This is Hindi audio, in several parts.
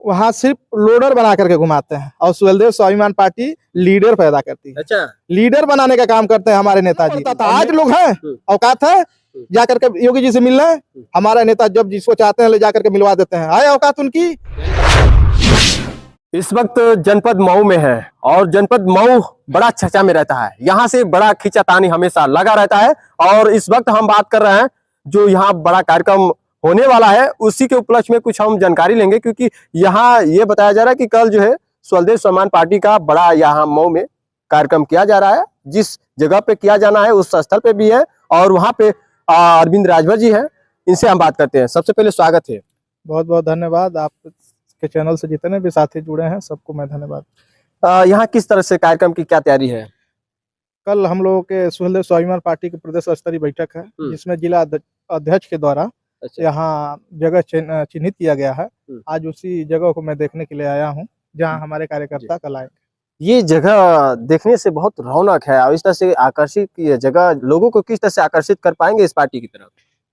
वहाँ सिर्फ लोडर बना करके घुमाते हैं और सुहेलदेव स्वाभिमान पार्टी लीडर पैदा करती है। अच्छा, लीडर बनाने का काम करते हैं हमारे नेताजी। आज लोग हैं, औकात है जाकर के योगी जी से मिलना है। हमारा नेता जब जिसको चाहते हैं ले जाकर के मिलवा देते हैं। आए औकात उनकी। इस वक्त जनपद मऊ में है और जनपद मऊ बड़ा चर्चा में रहता है। यहाँ से बड़ा खींचातानी हमेशा लगा रहता है और इस वक्त हम बात कर रहे हैं जो यहाँ बड़ा कार्यक्रम होने वाला है उसी के उपलक्ष्य में कुछ हम जानकारी लेंगे, क्योंकि यहाँ ये बताया जा रहा है कि कल जो है सुहेलदेव स्वाभिमान पार्टी का बड़ा यहाँ मऊ में कार्यक्रम किया जा रहा है। जिस जगह पे किया जाना है उस स्थल पे भी है और वहाँ पे अरविंद राजभर जी हैं, इनसे हम बात करते हैं। सबसे पहले स्वागत है। बहुत बहुत धन्यवाद। आप के चैनल से जितने भी साथी जुड़े हैं सबको मैं धन्यवाद। यहाँ किस तरह से कार्यक्रम की क्या तैयारी है? कल हम लोगों के सुहेलदेव स्वाभिमान पार्टी की प्रदेश स्तरीय बैठक है जिसमें जिला अध्यक्ष के द्वारा यहाँ जगह चिन्हित किया गया है। आज उसी जगह को मैं देखने के लिए आया हूँ जहाँ हमारे कार्यकर्ता कल आएंगे। ये जगह देखने से बहुत रौनक है और इस तरह से आकर्षित ये जगह लोगों को किस तरह से आकर्षित कर पाएंगे इस पार्टी की तरफ?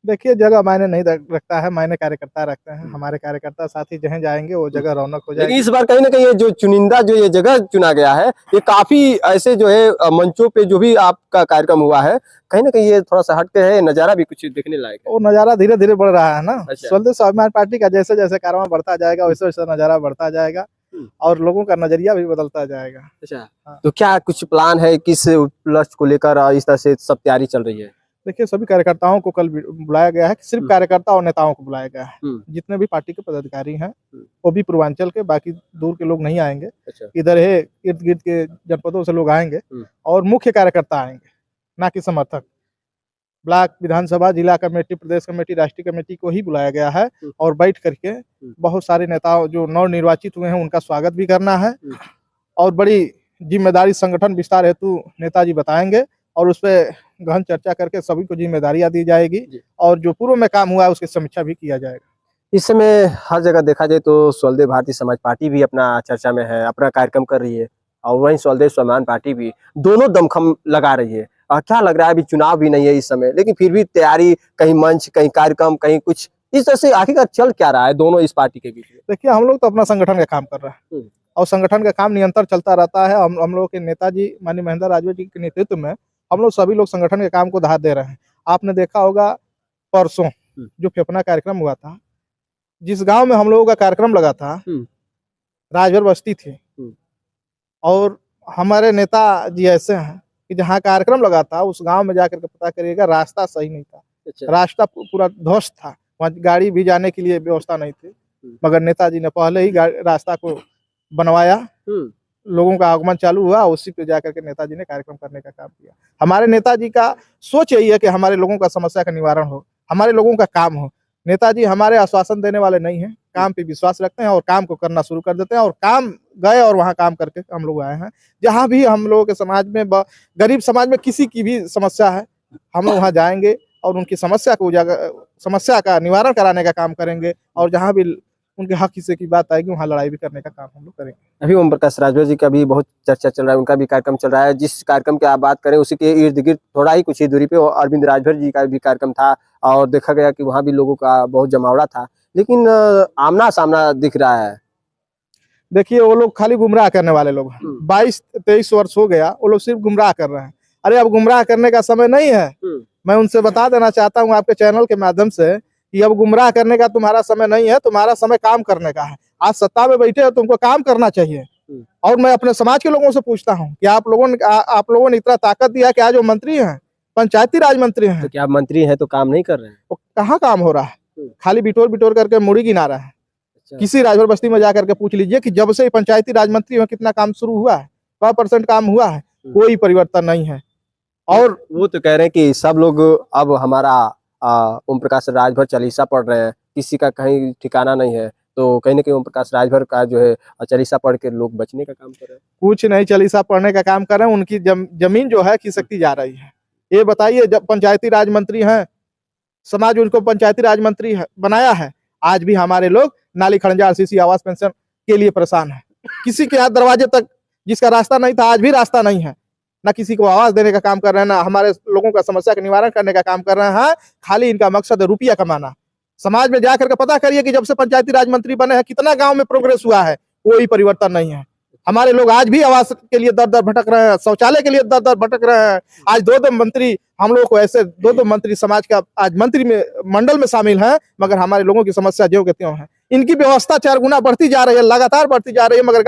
देखिए, जगह मायने नहीं रखता है, मायने कार्यकर्ता रखते हैं। हमारे कार्यकर्ता साथी जहाँ जाएंगे वो जगह रौनक हो जाएगी। इस बार कहीं ना कहीं ये जो चुनिंदा जो ये जगह चुना गया है ये काफी ऐसे जो है मंचों पे जो भी आपका कार्यक्रम हुआ है कहीं ना कहीं ये थोड़ा सा हटके है, नजारा भी कुछ देखने लायक है। वो नजारा धीरे धीरे बढ़ रहा है ना। सुहेलदेव स्वाभिमान पार्टी का जैसे जैसे कार्यक्रम बढ़ता जाएगा वैसे वैसे नजारा बढ़ता जाएगा और लोगों का नजरिया भी बदलता जाएगा। अच्छा, तो क्या कुछ प्लान है किस उपलक्ष्य को लेकर इस तरह से सब तैयारी चल रही है? देखिए, सभी कार्यकर्ताओं को कल बुलाया गया है। सिर्फ कार्यकर्ता और नेताओं को बुलाया गया है। जितने भी पार्टी के पदाधिकारी हैं वो भी पूर्वांचल के, बाकी दूर के लोग नहीं आएंगे। इधर है इर्द गिर्द के जनपदों से लोग आएंगे और मुख्य कार्यकर्ता आएंगे, ना कि समर्थक। ब्लॉक विधानसभा, जिला कमेटी, प्रदेश कमेटी, राष्ट्रीय कमेटी को ही बुलाया गया है और बैठ करके बहुत सारे नेताओं जो नवनिर्वाचित हुए हैं उनका स्वागत भी करना है और बड़ी जिम्मेदारी संगठन विस्तार हेतु नेताजी बताएंगे और उस पर गहन चर्चा करके सभी को जिम्मेदारियां दी जाएगी और जो पूर्व में काम हुआ है उसकी समीक्षा भी किया जाएगा। इस समय हर जगह देखा जाए तो सुहेलदेव भारतीय समाज पार्टी भी अपना चर्चा में है, अपना कार्यक्रम कर रही है और वहीं सुहेलदेव स्वाभिमान पार्टी भी, दोनों दमखम लगा रही है। क्या लग रहा है, अभी चुनाव भी नहीं है इस समय, लेकिन फिर भी तैयारी, कहीं मंच, कहीं कार्यक्रम, कहीं कुछ इस तरह से आखिरकार चल क्या रहा है दोनों इस पार्टी के बीच में? देखिए, हम लोग तो अपना संगठन का काम कर रहे हैं और संगठन का काम निरंतर चलता रहता है। हम लोग के नेताजी माननीय महेंद्र राजभर जी के नेतृत्व में हम लोग सभी लोग संगठन के काम को धार दे रहे हैं। आपने देखा होगा परसों जो फेफना कार्यक्रम हुआ था, जिस गांव में हम लोगों का कार्यक्रम लगा था राजभर बस्ती थी और हमारे नेता जी ऐसे हैं कि जहाँ कार्यक्रम लगा था उस गांव में जाकर के पता करिएगा रास्ता सही नहीं था। रास्ता पूरा ध्वस्त था, वहाँ गाड़ी भी जाने के लिए व्यवस्था नहीं थी, मगर नेताजी ने पहले ही रास्ता को बनवाया, लोगों का आगमन चालू हुआ, उसी पे जाकर के नेताजी ने कार्यक्रम करने का काम किया। हमारे नेताजी का सोच यही है कि हमारे लोगों का समस्या का निवारण हो, हमारे लोगों का काम हो। नेताजी हमारे आश्वासन देने वाले नहीं हैं, काम पे विश्वास रखते हैं और काम को करना शुरू कर देते हैं और काम गए और वहाँ काम करके हम लोग आए हैं। जहाँ भी हम लोगों के समाज में, गरीब समाज में किसी की भी समस्या है, हम लोग वहाँ जाएंगे और उनकी समस्या को समस्या का निवारण कराने का काम करेंगे और जहाँ भी उनके हक हिस्से की बात आएगी वहाँ लड़ाई भी करने का काम हम लोग करेंगे। अभी ओम प्रकाश राजभर जी का भी बहुत चर्चा चल रहा है, उनका भी कार्यक्रम चल रहा है। जिस कार्यक्रम की आप बात करें उसी के इर्द गिर्द थोड़ा ही कुछ ही दूरी पे अरविंद राजभर जी का भी कार्यक्रम था और देखा गया कि वहाँ भी लोगों का बहुत जमावड़ा था, लेकिन आमना सामना दिख रहा है। देखिए, वो लोग खाली गुमराह करने वाले लोग हैं। 22-23 वर्ष हो गया, वो लोग सिर्फ गुमराह कर रहे हैं। अरे अब गुमराह करने का समय नहीं है। मैं उनसे बता देना चाहता हूँ आपके चैनल के माध्यम से कि अब गुमराह करने का तुम्हारा समय नहीं है, तुम्हारा समय काम करने का है। आज सत्ता में बैठे हो, तुमको काम करना चाहिए। और मैं अपने समाज के लोगों से पूछता हूँ कि आप लोगों ने इतना ताकत दिया कि आज वो मंत्री हैं, पंचायती राज मंत्री हैं, तो क्या मंत्री हैं तो काम नहीं कर रहे हैं? वो कहाँ काम हो रहा है? खाली बिटोर करके मुड़ी गिना रहा है। किसी राजभर बस्ती में जाकर के पूछ लीजिए कि जब से पंचायती राज मंत्री में कितना काम शुरू हुआ है, 100% काम हुआ है, कोई परिवर्तन नहीं है। और वो तो कह रहे हैं कि सब लोग अब हमारा ओम प्रकाश राजभर चालीसा पढ़ रहे हैं, किसी का कहीं ठिकाना नहीं है, तो कहीं ना कहीं ओम प्रकाश राजभर का जो है चालीसा पढ़ के लोग बचने का काम कर रहे हैं। कुछ नहीं, चालीसा पढ़ने का काम कर रहे हैं। उनकी जमीन जो है खिसकती जा रही है। ये बताइए, जब पंचायती राज मंत्री हैं, समाज उनको पंचायती राज मंत्री बनाया है, आज भी हमारे लोग नाली खड़ंजा RCC आवास पेंशन के लिए परेशान है। किसी के यहाँ दरवाजे तक जिसका रास्ता नहीं था आज भी रास्ता नहीं है। ना किसी को आवाज देने का काम कर रहे हैं, ना हमारे लोगों का समस्या का निवारण करने का काम कर रहे हैं। खाली इनका मकसद है रुपया कमाना। समाज में जाकर के पता करिए कि जब से पंचायती राज मंत्री बने हैं कितना गांव में प्रोग्रेस हुआ है, कोई परिवर्तन नहीं है। हमारे लोग आज भी आवास के लिए दर दर भटक रहे हैं, शौचालय के लिए दर दर भटक रहे हैं। आज दो मंत्री, हम लोग को ऐसे दो मंत्री समाज का आज मंत्री में मंडल में शामिल हैं, मगर हमारे लोगों की समस्या ज्यों के त्यों है। इनकी व्यवस्था 4 गुना बढ़ती जा रही है, लगातार बढ़ती जा रही है, मगर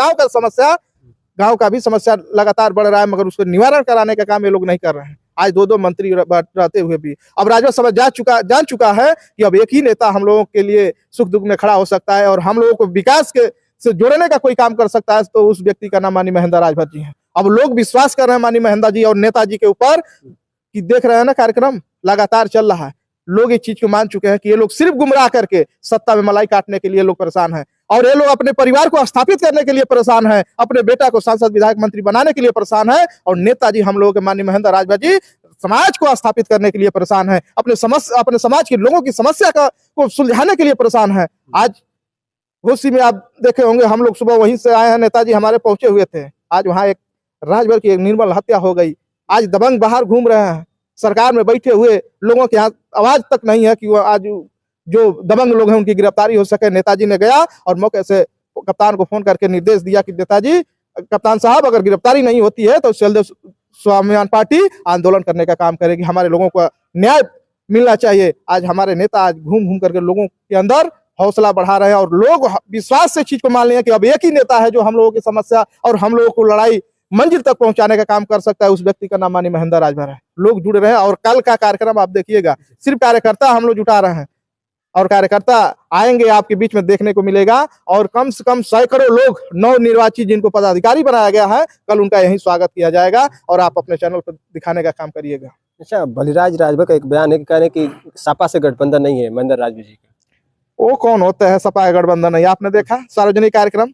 गांव का भी समस्या लगातार बढ़ रहा है, मगर उसको निवारण कराने का काम ये लोग नहीं कर रहे हैं। आज दो मंत्री रहते हुए भी अब राजस्व समाज जान चुका है कि अब एक ही नेता हम लोगों के लिए सुख दुख में खड़ा हो सकता है और हम लोगों को विकास के से जोड़ने का कोई काम कर सकता है, तो उस व्यक्ति का नाम माननीय महेंद्र राजभर जी है। अब लोग विश्वास कर रहे हैं माननीय महेंद्र जी और नेताजी के ऊपर कि देख रहे हैं ना कार्यक्रम लगातार चल रहा है। लोग इस चीज को मान चुके हैं कि ये लोग सिर्फ गुमराह करके सत्ता में मलाई काटने के लिए लोग परेशान हैं और ये लोग अपने परिवार को स्थापित करने के लिए परेशान है, अपने बेटा को सांसद विधायक मंत्री बनाने के लिए परेशान है। और नेताजी हम लोगों के माननीय महेंद्र राजभर जी समाज को स्थापित करने के लिए परेशान है, अपने समाज के लोगों की समस्या को सुलझाने के लिए परेशान है। आज घोसी में आप देखे होंगे, हम लोग सुबह वहीं से आए हैं, नेताजी हमारे पहुंचे हुए थे। आज वहां एक राजभर की एक निर्मल हत्या हो गई। आज दबंग बाहर घूम रहे हैं, सरकार में बैठे हुए लोगों के यहाँ आवाज तक नहीं है कि वो आज जो दबंग लोग हैं उनकी गिरफ्तारी हो सके। नेताजी ने गया और मौके से कप्तान को फोन करके निर्देश दिया कि नेताजी, कप्तान साहब, अगर गिरफ्तारी नहीं होती है तो शैलदेव स्वाभिमान पार्टी आंदोलन करने का काम करेगी, हमारे लोगों को न्याय मिलना चाहिए। आज हमारे नेता आज घूम करके लोगों के अंदर हौसला बढ़ा रहे हैं और लोग विश्वास से चीज को मान लिया कि अब एक ही नेता है जो हम लोगों की समस्या और हम लोगों को लड़ाई मंजिल तक पहुंचाने का काम कर सकता है। उस व्यक्ति का नाम माननीय महेंद्र राजभर है। लोग जुड़ रहे हैं और कल का कार्यक्रम आप देखिएगा, सिर्फ कार्यकर्ता हम लोग जुटा रहे हैं और कार्यकर्ता आएंगे आपके बीच में देखने को मिलेगा और कम से कम सैकड़ों लोग नवनिर्वाचित जिनको पदाधिकारी बनाया गया है, कल उनका यही स्वागत किया जाएगा और आप अपने चैनल पर दिखाने का काम करिएगा। अच्छा, बलिराज राजभर का एक बयान है कि कह रहे हैं कि सपा से गठबंधन नहीं है महेंद्र राजभर जी का। वो कौन होते हैं सपा गठबंधन नहीं? आपने देखा सार्वजनिक कार्यक्रम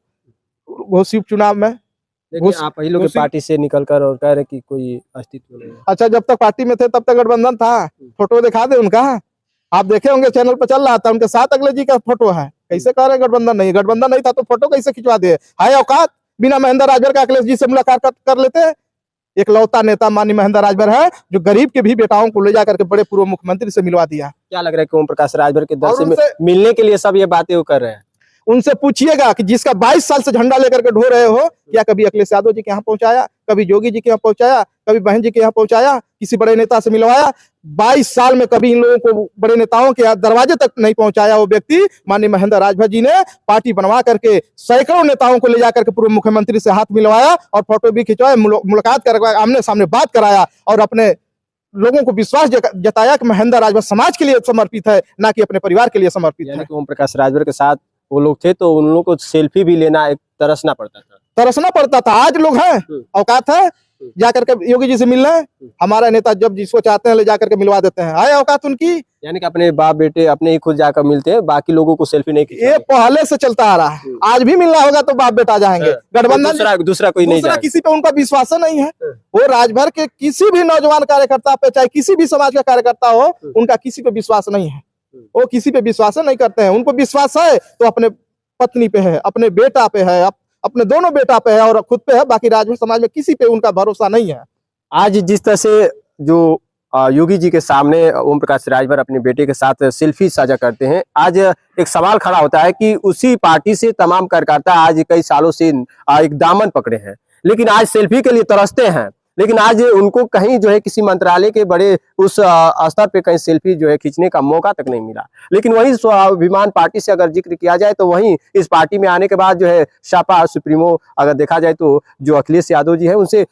घोसी उपचुनाव में? आप ही लोग की पार्टी से निकलकर और कह रहे कि कोई अस्तित्व नहीं है। अच्छा, जब तक पार्टी में थे तब तक गठबंधन था। फोटो दिखा दे उनका, आप देखे होंगे चैनल पर चल रहा था, उनके साथ अगले जी का फोटो है। कैसे कह रहे गठबंधन नहीं? गठबंधन नहीं था तो फोटो कैसे खिंचवा दे? है औकात? बिना महेंद्र राजभर का अखिलेश जी से मुलाकात कर लेते हैं। एकलौता नेता माननीय महेंद्र राजभर है जो गरीब के भी बेटाओं को ले जाकर के बड़े पूर्व मुख्यमंत्री से मिलवा दिया। क्या लग रहा है कि ओम प्रकाश राजभर के दर से मिलने के लिए सब ये बातें वो कर रहे हैं? उनसे पूछिएगा कि जिसका 22 साल से झंडा लेकर के ढो रहे हो, क्या कभी अखिलेश यादव जी के यहाँ पहुंचाया, कभी योगी जी के यहाँ पहुंचाया, कभी बहन जी के यहाँ पहुंचाया, किसी बड़े नेता से मिलवाया? 22 साल में कभी इन लोगों को बड़े नेताओं के दरवाजे तक नहीं पहुंचाया वो व्यक्ति। माननीय महेंद्र राजभर जी ने पार्टी बनवा करके सैकड़ों नेताओं को ले जाकर के पूर्व मुख्यमंत्री से हाथ मिलवाया और फोटो भी खिंचवाया, मुलाकात करवाया, आमने सामने बात कराया और अपने लोगों को विश्वास जताया कि महेंद्र राजभर समाज के लिए समर्पित है, ना कि अपने परिवार के लिए समर्पित है। ओम प्रकाश राजभर के साथ वो लोग थे तो उन लोगों को सेल्फी भी लेना एक तरसना पड़ता था। आज लोग हैं, औकात है जाकर के योगी जी से मिलना है। हमारा नेता जब जिसको चाहते हैं ले जाकर के मिलवा देते हैं। आए औकात उनकी, यानी कि अपने बाप बेटे अपने ही खुद जाकर मिलते हैं, बाकी लोगों को सेल्फी नहीं। ये पहले से चलता आ रहा है, आज भी मिलना होगा तो बाप बेटा जाएंगे। गठबंधन दूसरा कोई नहीं जाएगा। किसी पे उनका विश्वास नहीं है। वो राजभर के किसी भी नौजवान कार्यकर्ता पे, चाहे किसी भी समाज का कार्यकर्ता हो, उनका किसी पे विश्वास नहीं है। वो किसी पे विश्वास नहीं करते हैं। उनको विश्वास है तो अपने पत्नी पे है, अपने बेटा पे है, अपने दोनों बेटा पे है और खुद पे है। बाकी राजभर समाज में किसी पे उनका भरोसा नहीं है। आज जिस तरह से जो योगी जी के सामने ओम प्रकाश राजभर अपने बेटे के साथ सेल्फी साझा करते हैं, आज एक सवाल खड़ा होता है कि उसी पार्टी से तमाम कार्यकर्ता आज कई सालों से एक दामन पकड़े हैं, लेकिन आज सेल्फी के लिए तरसते हैं, लेकिन आज उनको कहीं जो है किसी मंत्रालय के बड़े उस स्तर पे कहीं सेल्फी जो है खींचने का मौका तक नहीं मिला। लेकिन वही स्वाभिमान पार्टी से अगर जिक्र किया जाए तो वहीं इस पार्टी में आने के बाद जो है सपा सुप्रीमो अगर देखा जाए तो जो अखिलेश यादव जी है उनसे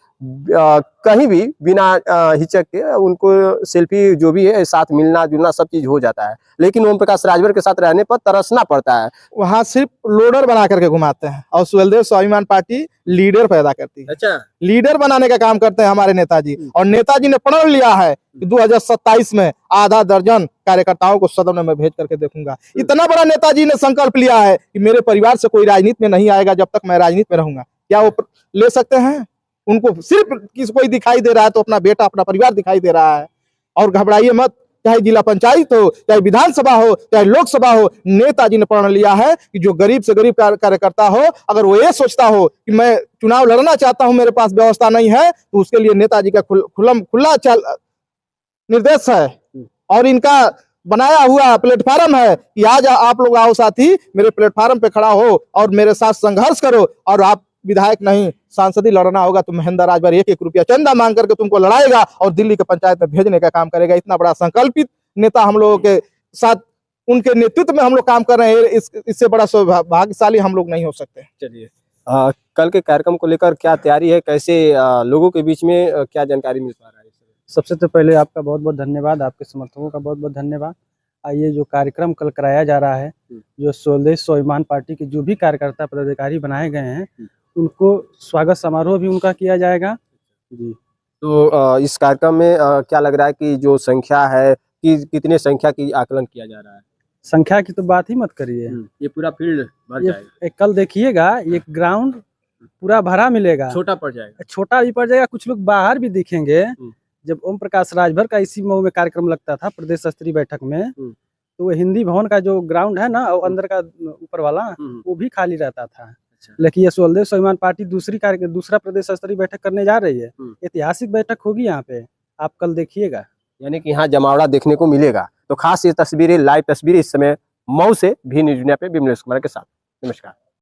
कहीं भी बिना हिचक के उनको सेल्फी जो भी है साथ मिलना जुलना सब चीज हो जाता है। लेकिन ओम प्रकाश राजभर के साथ रहने पर तरसना पड़ता है। वहां सिर्फ लोडर बना करके घुमाते हैं और शैलदेव स्वाभिमान पार्टी लीडर पैदा करती है। अच्छा, लीडर बनाने का काम करते हैं हमारे नेताजी। और नेताजी ने प्रण लिया है कि 2027 में आधा दर्जन कार्यकर्ताओं को सदन में भेज करके देखूंगा। इतना बड़ा नेताजी ने संकल्प लिया है कि मेरे परिवार से कोई राजनीति में नहीं आएगा जब तक मैं राजनीति में रहूंगा। क्या वो ले सकते हैं? उनको सिर्फ कोई दिखाई दे रहा है तो अपना बेटा अपना परिवार दिखाई दे रहा है। और घबराइए मत, चाहे जिला पंचायत हो, चाहे विधानसभा हो, चाहे लोकसभा हो, नेताजी ने प्रण लिया है कि जो गरीब से गरीब कार्यकर्ता हो, अगर वो ये सोचता हो कि मैं चुनाव लड़ना चाहता हूं, मेरे पास व्यवस्था नहीं है, तो उसके लिए नेताजी का खुला निर्देश है। और इनका बनाया हुआ प्लेटफार्म है कि आज आप लोग आओ साथी, मेरे प्लेटफार्म पे खड़ा हो और मेरे साथ संघर्ष करो। और आप विधायक नहीं, सांसद ही लड़ना होगा तो महेंद्र राजभर 1-1 रुपया चंदा मांग करके तुमको लड़ाएगा और दिल्ली के पंचायत में भेजने का काम करेगा। इतना बड़ा संकल्पित नेता हम लोगों के साथ, उनके नेतृत्व में हम लोग काम कर रहे हैं। इससे बड़ा सौभाग्यशाली हम लोग नहीं हो सकते। चलिए, कल के कार्यक्रम को लेकर क्या तैयारी है, कैसे लोगों के बीच में क्या जानकारी मिल पा रहा है? सबसे तो पहले आपका बहुत बहुत धन्यवाद, आपके समर्थकों का बहुत बहुत धन्यवाद। ये जो कार्यक्रम कल कराया जा रहा है, जो स्वदेश स्वाभिमान पार्टी के जो भी कार्यकर्ता पदाधिकारी बनाए गए हैं, उनको स्वागत समारोह भी उनका किया जाएगा जी। तो इस कार्यक्रम में क्या लग रहा है कि जो संख्या है, कि कितने संख्या की आकलन किया जा रहा है? संख्या की तो बात ही मत करिए, ये पूरा फील्ड भर जाएगा। कल देखिएगा, ये ग्राउंड पूरा भरा मिलेगा। छोटा पड़ जाएगा, छोटा भी पड़ जाएगा, कुछ लोग बाहर भी दिखेंगे। जब ओम प्रकाश राजभर का इसी मऊ में कार्यक्रम लगता था प्रदेश स्तरीय बैठक में, तो वो हिंदी भवन का जो ग्राउंड है ना, अंदर का ऊपर वाला, वो भी खाली रहता था। अच्छा। लेकिन ये स्वदेश स्वाभिमान पार्टी दूसरा प्रदेश स्तरीय बैठक करने जा रही है। ऐतिहासिक बैठक होगी यहाँ पे, आप कल देखिएगा। यानी कि यहाँ जमावड़ा देखने को मिलेगा। तो खास ये तस्वीरें, लाइव तस्वीरें इस समय मऊ से भी न्यूज़ इंडिया पे बिमलेश कुमार के साथ। नमस्कार।